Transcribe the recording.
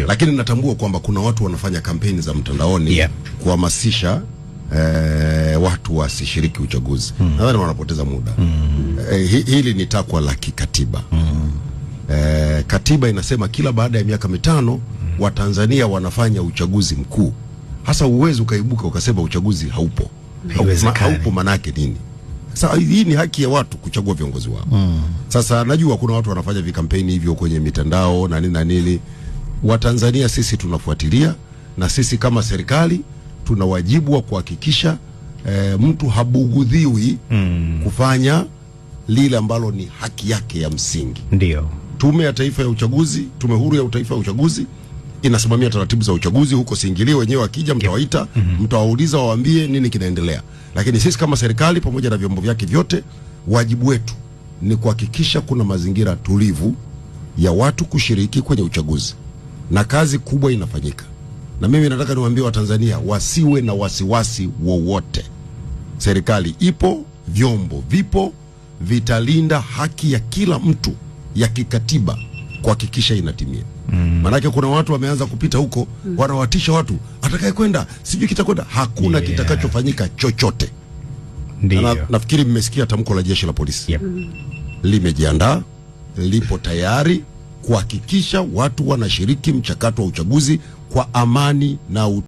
Lakini natambua kwamba kuna watu wanafanya kampeni za mtandaoni kuhamasisha watu wasishiriki uchaguzi. Nadhani wanapoteza muda. Hili ni takwa la kikatiba. Katiba inasema kila baada ya miaka 5 Watanzania wanafanya uchaguzi mkuu. Hasa uwezo ukaibuka ukasema uchaguzi haupo. Haupo manake nini? Sasa hii ni haki ya watu kuchagua viongozi wao. Sasa najua kuna watu wanafanya vikampeni hivyo kwenye mitandao na nini na nini. Watanzania sisi tunafuatilia, na sisi kama serikali tuna wajibu wa kuhakikisha mtu habugudhiwi kufanya lile ambalo ni haki yake ya msingi. Ndio. Tume ya Taifa ya Uchaguzi, Tume Huru ya Taifa ya Uchaguzi inasimamia taratibu za uchaguzi. Huko siingilii, wenyewe wakija mtawaita, mtawauliza waambie nini kinaendelea. Lakini sisi kama serikali pamoja na vyombo vyake vyote, wajibu wetu ni kuhakikisha kuna mazingira tulivu ya watu kushiriki kwenye uchaguzi, na kazi kubwa inafanyika. Na mimi nataka niwaambie Watanzania wasiwe na wasiwasi wowote. Serikali ipo, vyombo vipo, vitalinda haki ya kila mtu ya kikatiba kuhakikisha inatimia. Manake kuna watu wameanza kupita huko, wanawatisha watu, atakaye kwenda sijui kitakwenda. Hakuna kitakachofanyika chochote. Nafikiri mmesikia tamko la Jeshi la Polisi. Limejiandaa, lipo tayari kuhakikisha watu wanashiriki mchakato wa uchaguzi kwa amani na